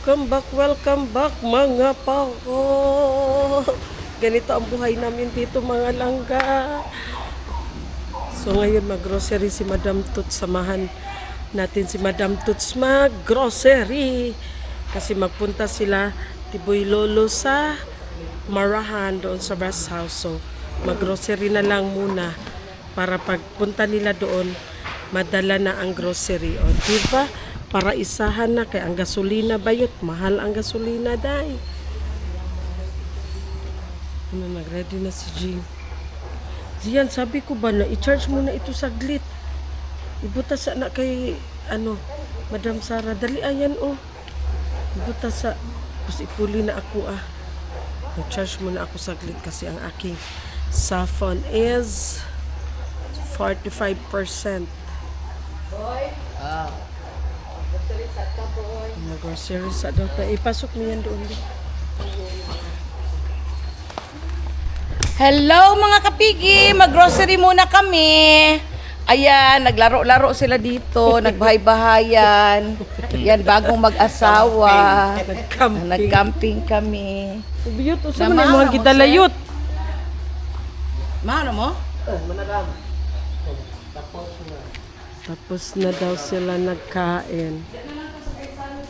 welcome back mga pao. Ganito ang buhay namin dito mga langga. So ngayon mag-grocery si Madam Toots. Samahan natin si Madam Toots mag-grocery. Kasi magpunta sila Tiboy Lolo sa Marahan doon sa rest house. So mag-grocery na lang muna para pagpunta nila doon madala na ang grocery. O diba? Para isahan na kay ang gasolina bayot. Mahal ang gasolina dahil. Nag-ready na si Jean. Zian, sabi ko ba na i-charge mo na ito saglit. Ibutas na kay Madam Sara. Dali ayan Ibutas sa. Tapos ipuli na ako i-charge mo na ako saglit kasi ang aking phone is 45%. Mag-grocery sa daw. Ipasok mo yan doon. Hello mga kapigi! Mag-grocery muna kami. Ayan, naglaro-laro sila dito. Nagbahay-bahayan. Yan, bagong mag-asawa. Nag-camping kami. Ubiyot, usa man ang mga gidalayot. Mahalo mo? Tapos na daw sila nagkain.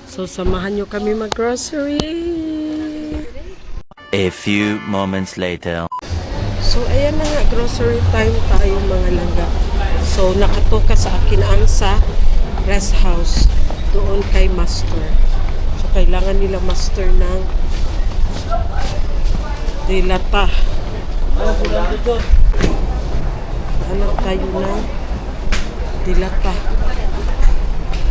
So, samahan nyo kami mag-grocery. A few moments later. So, ayan na nga, grocery time tayo mga langga. So, nakatoka sa akin ang sa rest house doon kay Master. So, kailangan nila Master ng dilata. Hanap tayo ng dilata.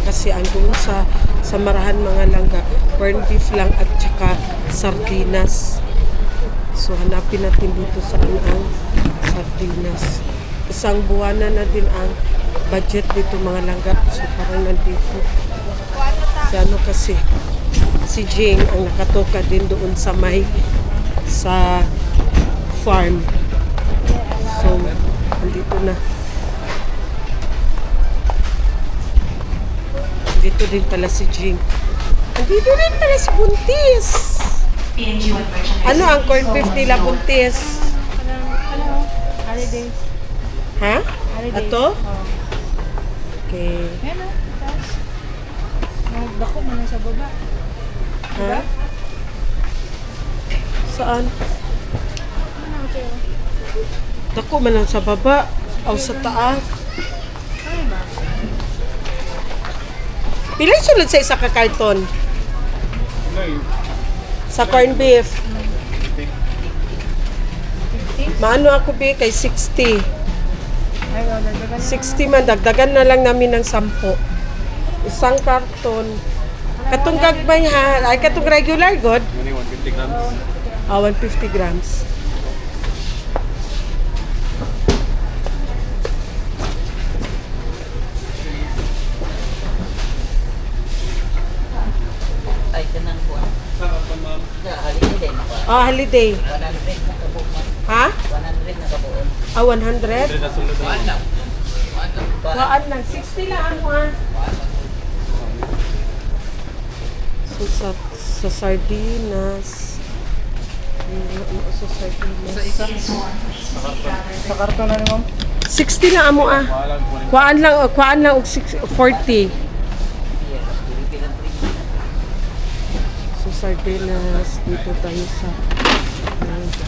Kasi ang doon sa Marahan mga langga, corned beef lang at saka sardinas. So hanapin natin dito sa ang sardinas. Isang buwana na din ang budget dito mga langga. So parang nandito. Kasi si Jing ang nakatoka din doon sa sa farm. So nandito na. Dito din pala si Jing. Dito din pala si Buntis. Ano ang corned beef nila, Buntis? Holidays. Ha? Holidays. Ato? Oh. Okay. Yan tapos bako mo na sa baba. Ha? Saan? Ano ito? Dako man lang sa baba o sa taas. Ano ba? Pila sulod sa isa ka karton? Sa corned beef. Maano ako kay 60. Ay, wala. 60 man, dagdagan na lang namin ng 10. Isang karton. Katong gagbay ha, ay katong regular god. 150 grams. 150 grams. Ay, kanang kuha. Holiday din. Holiday. 100 na kabuon. Ha? 100 na kabuon. 100? Nasunod na. Waan lang, 60 lang mo So sa sardinas. Sa sardinas. Sa karton na ni ma'am? 60 lang amo Kuan lang og 40. So sardinas dito tayo sa ano ito?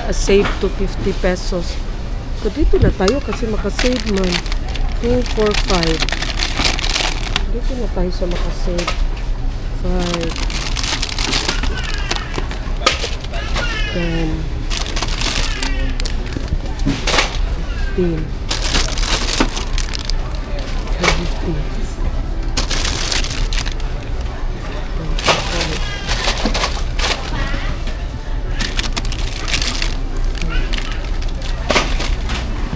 Save to 50 pesos. So dito na tayo kasi makasave man. 2, 4, 5. Dito na tayo sa makasave. 5. 10. 15. 20.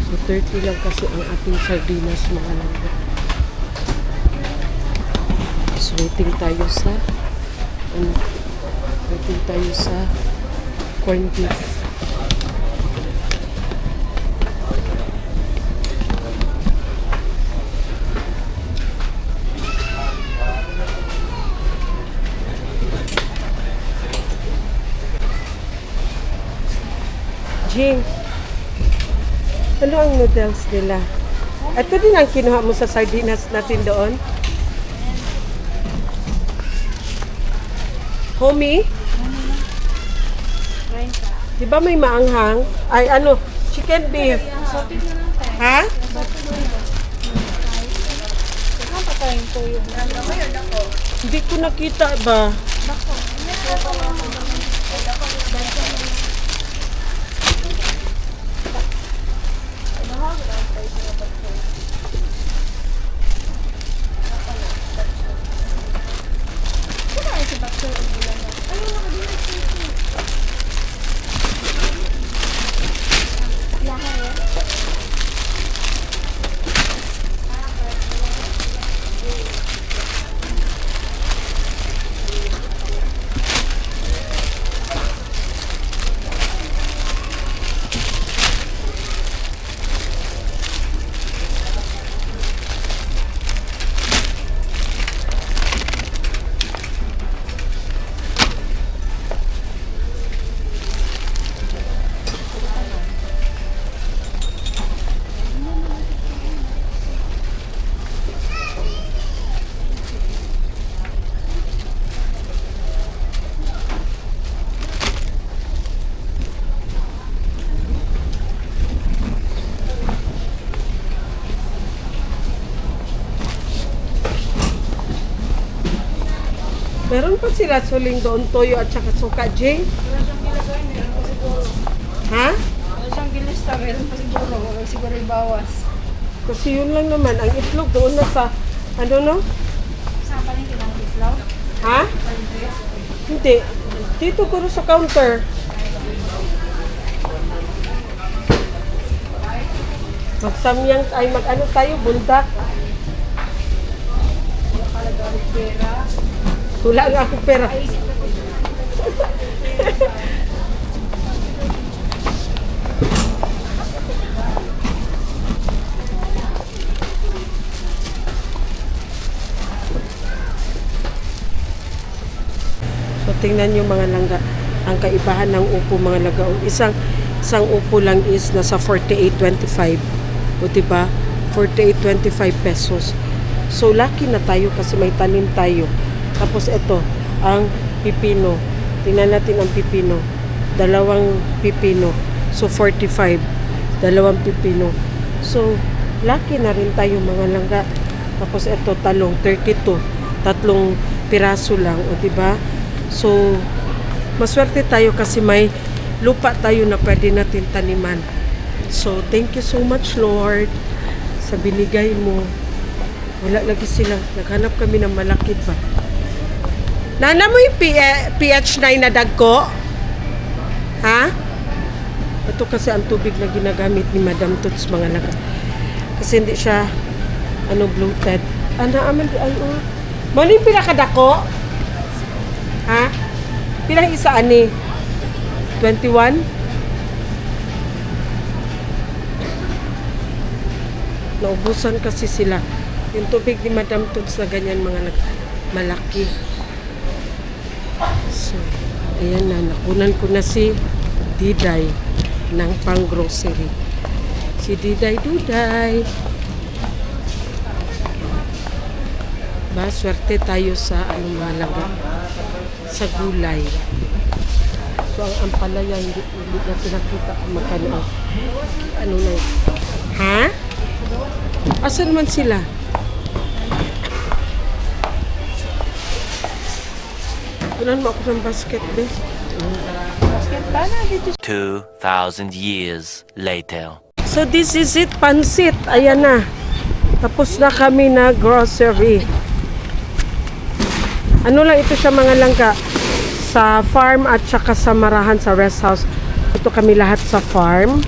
So 30 lang kasi ang ating sardinas mga langga. So waiting tayo sa corned beef. Jing. Ano ang noodles nila? Ito din ang kinuha mo sa sardinas natin doon. Homie? Di ba may maanghang? Ay, ano? Chicken beef. Ha? Hindi ko nakita ba? Meron pa sila suling doon, toyo at saka suka, Jing? Ha? Wala siyang gilista, meron pa siguro. Wala siguro ibawas. Kasi yun lang naman, ang itlog doon na sa, ano no? Saan pa rin kinang islaw? Ha? Hindi. Dito ko sa counter. Magsamyang, ay mag-ano tayo, bundak. Wala nga akong pera. So tingnan niyo mga langga, ang kaibahan ng upo mga langga. Isang upo lang is nasa 48.25. O diba? 48.25 pesos. So lucky na tayo kasi may tanim tayo. Tapos ito, ang pipino. Tingnan natin ang pipino. 2 pipino. So 45. 2 pipino. So lucky na rin tayo mga langga. Tapos ito talong 32. 3 piraso lang, o diba? So maswerte tayo kasi may lupa tayo na pwede natin taniman. So thank you so much Lord sa binigay mo. Wala lagi sila. Naghanap kami ng malaki ba. Nana mo yung PH9 na dagko? Ha? Ito kasi ang tubig na ginagamit ni Madam Toots mga laga. Kasi hindi siya bloated. Aman di ay oh. Mali pila ka dako? Ha? Pila isa ani? 21? Naubusan kasi sila. Yung tubig ni Madam Toots na ganyan mga malaki. So, ayan na. Nakunan ko na si Diday ng pang-grocery. Si Diday Duday. Ba, swerte tayo sa malaga. Sa gulay. So, ang ampalaya, hindi na pinakita kung magkano. Ano na yun? Ha? Asan man sila? Kunan mo ako ng basket, be. Basket ba na dito? 2,000 years later. So, this is it, pansit. Ayan na. Tapos na kami na grocery. Ano lang ito siya mga langga? Sa farm at saka sa marahan sa rest house. Ito kami lahat sa farm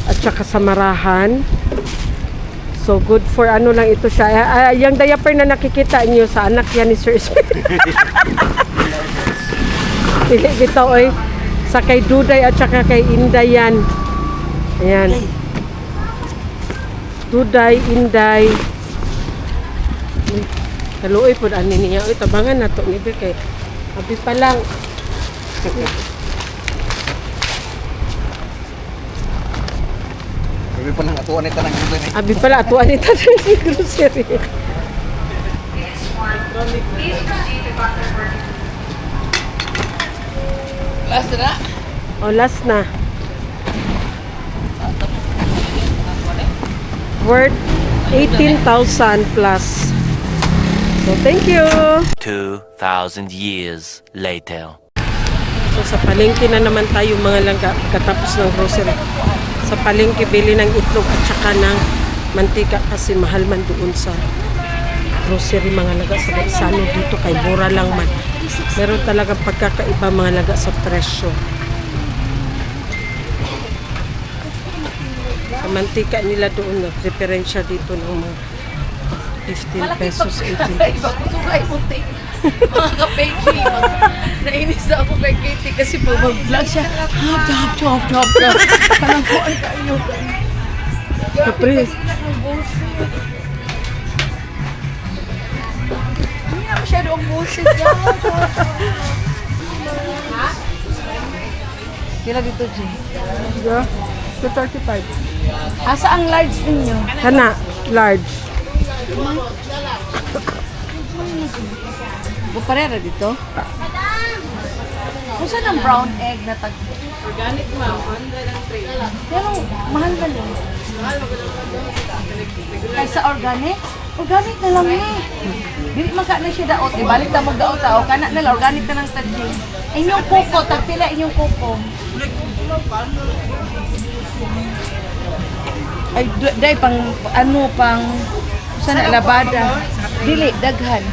at saka sa marahan. So good for ano lang ito siya. Yung diaper na nakikita niyo sa anak yan ni Sir Smith. Pili kita oy. Sa kay Duday at saka kay Inday yan. Ayan. Duday, Inday. Kaluoy po ani niya. Oy, tabangan na to ni kay abi pa lang. Abi pa nang atuan ito ng gusto ni. Abi pala, atuan ito ng grocery. Last na. O, last na. Worth 18,000 plus. So, thank you. 2,000 years later. So, sa palengke na naman tayo mga langga katapos ng grocery. Sa palengke, bili ng itlog at saka ng mantika kasi mahal man doon sa grocery mga laga sa ano dito kay mura lang man. Meron talagang pagkakaiba mga laga sa presyo. Sa mantika nila doon, diferensya dito ng mga 15 pesos, 18 pesos. Kay puti. Mga kapeki. Nainis na ako kay Katie kasi po mag-vlog siya. Hop. Parang po ay kayo. Kapre, Hindi na masyado ang bullshit niya. Kila dito, G? 235. Asa ang large ninyo? Kana, large. Buparera dito? Kung saan ang brown egg na tag... Organic ma'am, 100 ang tray. Pero mahal ba din? Kaysa organic? Organic na lang eh. Dili man ka na siya daot. Ibalik na mag-daot tao. Kana na lang, organic na lang tagding. Inyong kuko, tagpila inyong kuko. Ay, day pang ano pang sana labada. Dili daghan.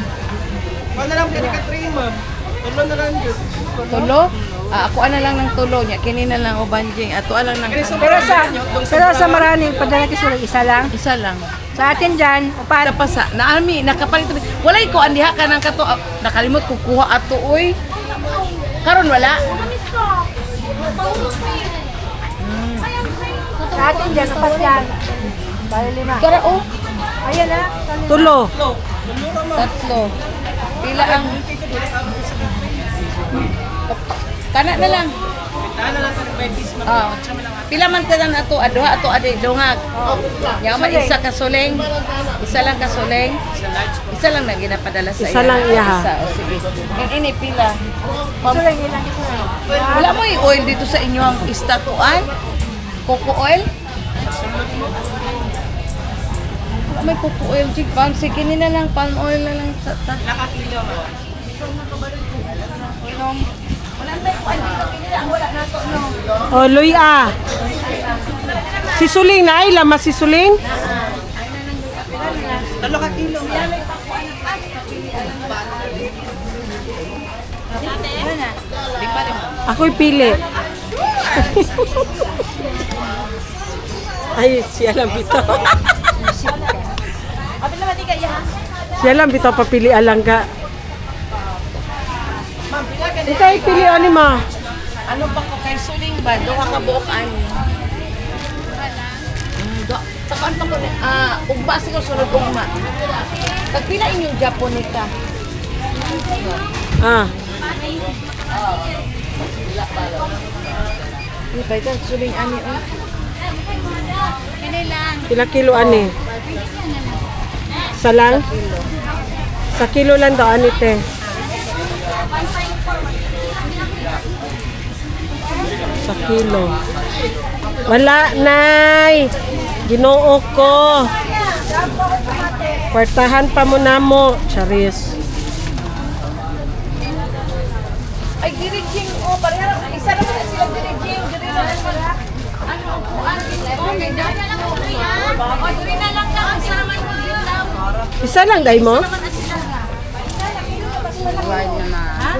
Wala lang kini ka tray ma'am. Tulo na lang yun. Tulo? Ako ana lang ng tulo niya. Kini na lang o banjing. Ato lang ng Pero sa maraming padala kasi wala isa lang. isa lang. Sa atin dyan, upat. Napasa. Naami, nakapalit. Walay ko andiha ka ng kato. Nakalimot ko kuha ato oy. Karon wala. Sa atin dyan, upat yan. Bali 5. Kara oh. Ayan na. Tulo. Tatlo. Pila ang kana na lang. Pila man tanan ato aduha ato adi dungag. Ya man isa ka soleng. Isa lang ka soleng. Isa lang na ginapadala sa Isa lang iya, ha? Isa, o sige. Ang ini pila. So lang ilang. Wala mo yung oil dito sa inyo ang istatuan? Coco oil? Wala may coco oil, chick. Palm, sige na lang, palm oil na lang. Nakakilo. Wala tayo po, wala na to, no. O, Luya. Si Suling na ay lamas si Suling. Talo ka kilo. Ako'y pili. Ay, siya lang bitaw. Siya lang bitaw papili alangga. Ito ay pili ani ma. Ano pa ko kay Suling ba? Doon ka buok ani. Sa kanto ko ni ugma siguro sunod ugma. Pagpila inyong Japonica. Ah, Di ba ito Suling ani oh. pila kilo ani? Sa lang? Sa kilo lang daw ani te. Sa kilo. Wala, nay. Ginoo ko. Kwartahan pa mo na mo. Charis. Ay diriging oh, parehas isa na pala sila diriging, diri na lang sila. Ano ang kuan? Okay, dali na lang ko ya. O diri na lang ka ang sama mo dito. Isa lang day mo?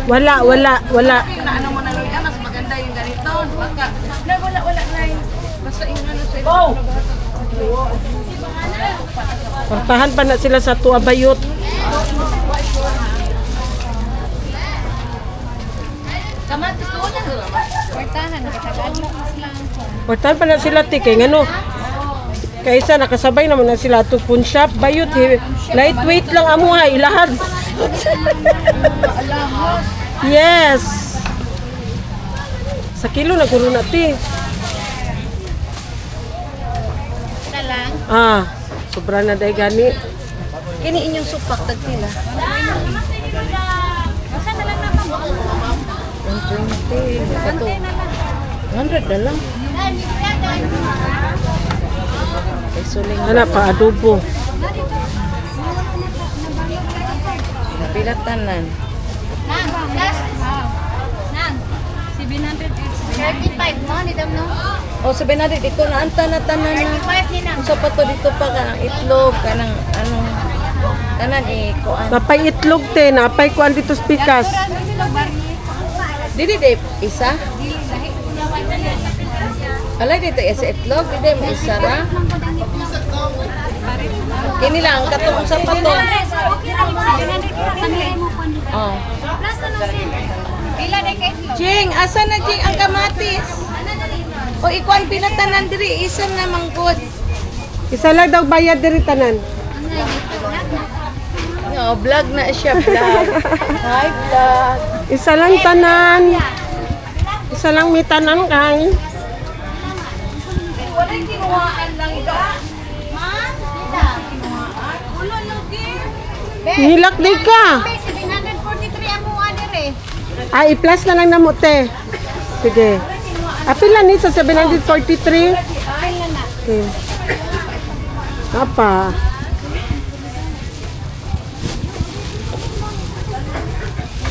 Wala. Na ano mo na Lola, mas maganda yung ganito. Baka na wala na yun. Basta yung ano sa ito. Kwartahan pa na sila sa tuwa bayot. Kamatis ko na. Kwartahan, nakatagaan mo sila. Kwartahan pa na sila ti kay ngano. Kaysa nakasabay naman na sila to pawn shop bayot. Lightweight lang amo ha ilahad. Yes. Sa kilo na guro na ti. Sobra na day gani. Kini inyong supak dagpila. 120. Kato. 100 na lang. Ay, suling. Ana pa adobo. Pilatanan. Nang, last. Nang, 35 mo, ni Dam, no? O, sabi natin, ito na ang tanan na. 35 ni Nang. Kung sa pato dito pa ka ng itlog, ka ng ano, tanan kuan. Napay itlog te, napay kuan dito sa pikas. Dili de isa? Alay dito isa itlog, dili mo isa ra. Kini lang katong sa pato. Oh. Pila na kay itlog? Jing, asa na Jing ang kamatis? O ikuan pinatanan diri isa na manggod. Isa lang daw bayad diri tanan. No, vlog na siya, vlog. Hi, vlog. Isa lang tanan. Isa lang may tanan kay. Walang kinuhaan lang ito. Hilak di ka. 743 ang mga dire. Ay, i-plus na lang na mo te. Sige. Apil lang ni sa 743. Okay. Apa?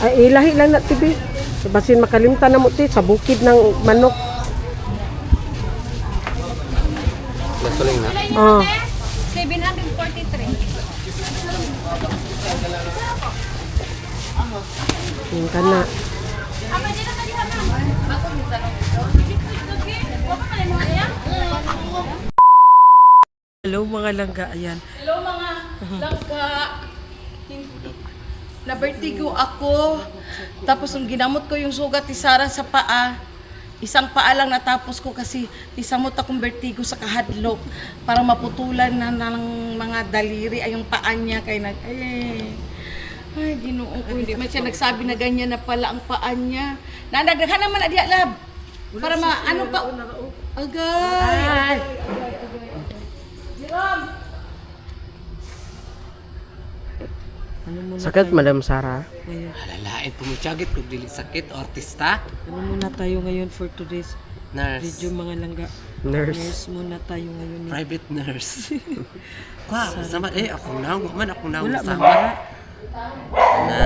Ay, ilahi lang na tibi. Basin makalimtan na mo te sa bukid ng manok. Nasuling na. Oh. 743. Yung kana. Hello mga langga, ayan. Hello mga langka. Nabertigo ako. Tapos nung ginamot ko yung sugat ni Sarah sa paa, isang paa lang natapos ko kasi isamot akong vertigo sa kahadlok para maputulan na ng mga daliri ay yung paa niya kay ay Ginoo ko hindi man siya nagsabi na ganyan na pala ang paa niya. Nadagdagan naman na diya lab. Para ano pa agay. Sakit, Madam Sarah. Ngayon, Alalain pumutyagit kung dili sakit o artista. ano muna tayo ngayon for today's Nurse. video mga langga. Nurse. Nurse muna tayo ngayon. Private nurse. Kwa, sama akong nawa man akong nawa Wala sama. man. Na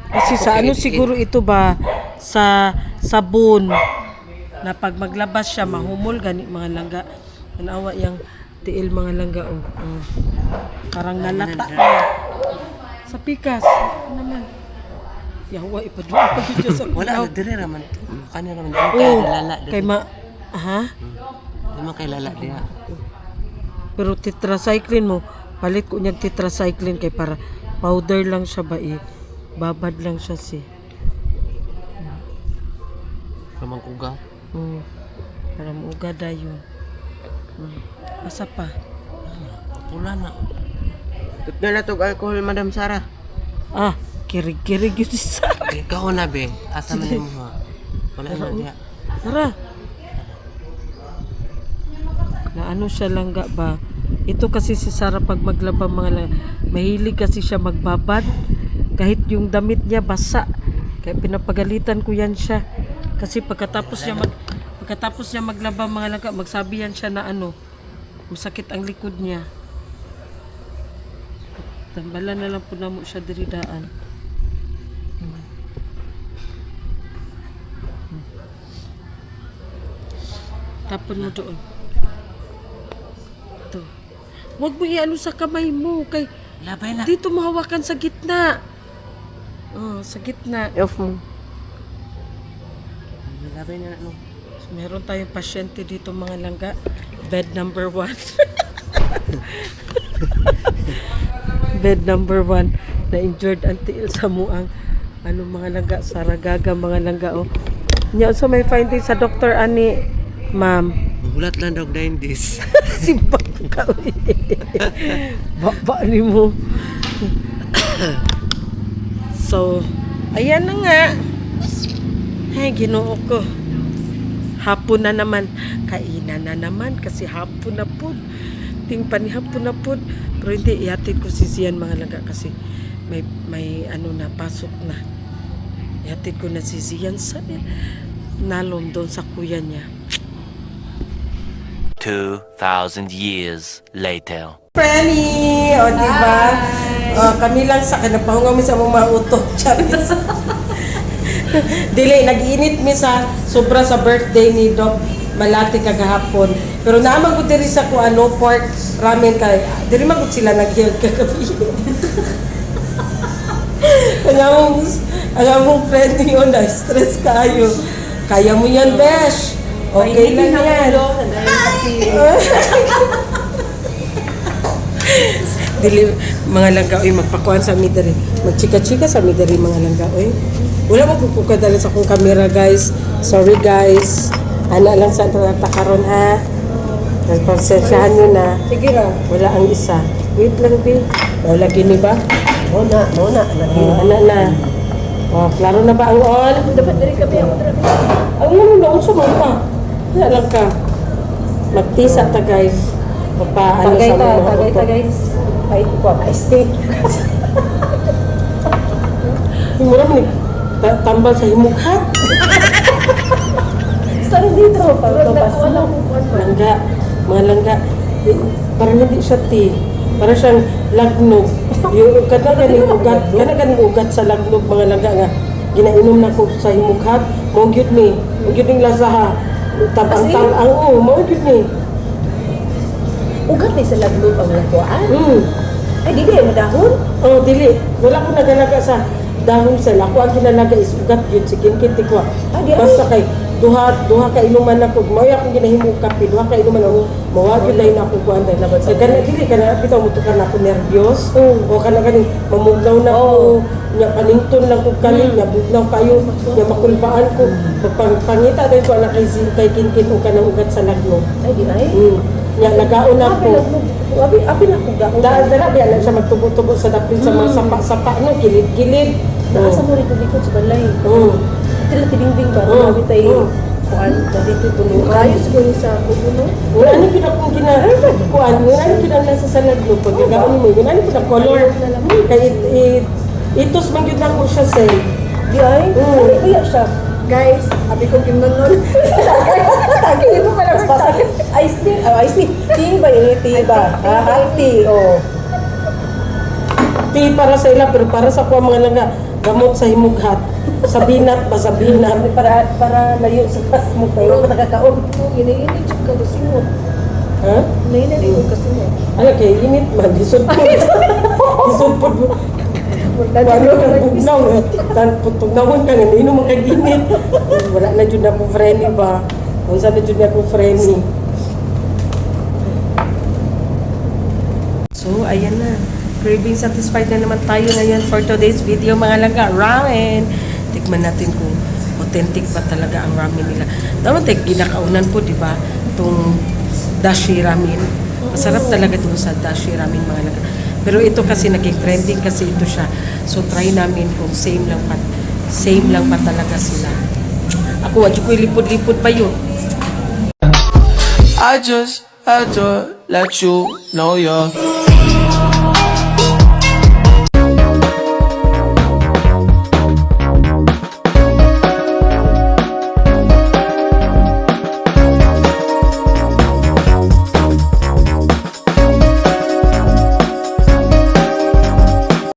Kasi sa ano siguro ito ba sa sabon na pag maglabas siya mahumol gani mga langga. Anawa yang tiil mga langga oh. Oh. Parang nalata sa pikas. Ano naman? Yawa ipadua pa dito sa wala ilaw. na dire raman. Kani raman Oh, kay lala kay dire. ha? Di man kay lala diha. Pero tetracycline mo, palit ko niyang tetracycline kay para powder lang siya ba babad lang siya Ramang kuga. Para muuga dayon. Asa pa? Pula na. Tut na natog alcohol Madam Sarah. Kirig-kirig yun si Sarah. Ikaw na be. Asa man mo ha. Wala na diha. Tara. Na ano siya langga ba? Ito kasi si Sarah pag maglaba mahilig kasi siya magbabad. Kahit yung damit niya basa. Kaya pinapagalitan ko yan siya. Kasi pagkatapos niya maglaba mga langga, magsabi yan siya na masakit ang likod niya. Tambalan na lang po na mo siya diridaan. Tapon mo doon. Ito. Huwag mo i-ano sa kamay mo. Kay, Labay na. dito mahawakan sa gitna. Sa gitna. Off mo. Labay na no. Meron tayong pasyente dito mga langga. Bed number 1. Bed number 1 na injured ang tiil sa muang mga langga, saragaga mga langga Nya so may finding sa doktor ani, ma'am. Hulat lang dog 90s. Simpak ka. Baba ni mo. So, ayan na nga. Ay, Ginoo ko. Hapon na naman. Kainan na naman kasi hapon na po. ting panihapon na po. Pero hindi, ihatid ko si Zian mga langga kasi may ano na, pasok na. Ihatid ko na si Zian sa nalom doon sa kuya niya. 2,000 years later. Franny! O, diba? Kami lang sa kanapahungaw mi sa mga utok. Charis. Dili, nag-init mi sa sobra sa birthday ni Doc Malati kagahapon. Pero naamang ko diri sa ko ano, pork ramen kay. Diri magud sila nag-health kagabi. Ang among friend yun, na-stress kayo. Kaya mo yan, Besh. Okay lang yan. Dili, mga langga, oy, magpakuan sa mi diri. Magchika-chika sa mi diri, mga langga, oy. Wala mo pupukadala sa akong camera, guys. Sorry, guys. Ana lang sa takaron, ha. Pasensyahan nyo na. Sige ra. Wala ang isa. Wait lang, Bi. Wala gini ba? Muna. Ana na. Oh, klaro na ba ang on? Dapat diri ka biya mo diri. Ang mo na unsa man ka. Wala lang ka. Magtisa ta, guys. Papaano sa mga guys. Ay, ko pa stay. Mura ni tambal sa himughat. Saan dito? Langga, mga langga. Parang hindi siya tea. Parang siyang lagnog. Yung kanaganing ugat sa lagnog, mga langga nga. Ginainom na ko sa himughat. Maugyod ni. Maugyod ning lasaha. Tabang-tabang. Oo, maugyod ni. Ugat ni sa laglob ang lakuan. Ay, di ba yung dahon? Oh, dili. Wala ko nagalaga sa dahon sa lako. Ang ginalaga is ugat yun. Sige, kinti ko. Basta kay duha ka inuman ako. Mawag akong ginahimong kape. Duha ka inuman ako. Mawag yun na ako kuhan. Dili ka na, bitaw mo ka na ako nervyos. O ka na ganing mamuglaw na ako. Nya panington lang ko kanin. Nya bugnaw kayo. Nya makulbaan ko. Pagpangita dahil ko anak kay kinkin o ka ng ugat sa lagno. Ay, di ay. Nya nagaon ako. Abi na ko gahon. Dara biya lang siya magtubo-tubo sa dapit sa mga sapa-sapa no, gilid-gilid. Nasa mo rin ko dito sa balay. Tila tibing-bing ba? Nabi tayo. Kuan, dito puno. Ayos ko sa puno. Wala ni kita kung kuan, wala ni kita nasa sa lagno pag gagaon mo. Wala ni kita color. Kay itos man gyud lang mo siya say. Di ay. Kaya siya. Guys, abi ko gimnon. Tagi mo pala sa ice tea. Tea ba ini tea ba? Tea. Oh. Tea para sa ila pero para sa kuha mga langga gamot sa himughat. Sa binat ba sa binat Para layo sa pas mo kayo nakakaon. Ini chuk ka gusto mo. Ha? Ini gusto mo. Ala kay init man lisod po. Lisod po. Wala ka bugnaw. Putugnawon ka nga, hindi naman kaginit. Wala na dyan ako friendly ba? Kung saan na dyan ako friendly. So, ayan na. Craving satisfied na naman tayo ngayon for today's video, mga langga. Ramen! Tikman natin kung authentic ba talaga ang ramen nila. Dapat ginakaunan ko, di ba? Itong dashi ramen. Masarap talaga ito sa dashi ramen, mga langga. Pero ito kasi naging trending kasi ito siya. So try namin kung same lang pa talaga sila. Ako, wadyo ko lipod-lipod pa yun. I just had to let you know you're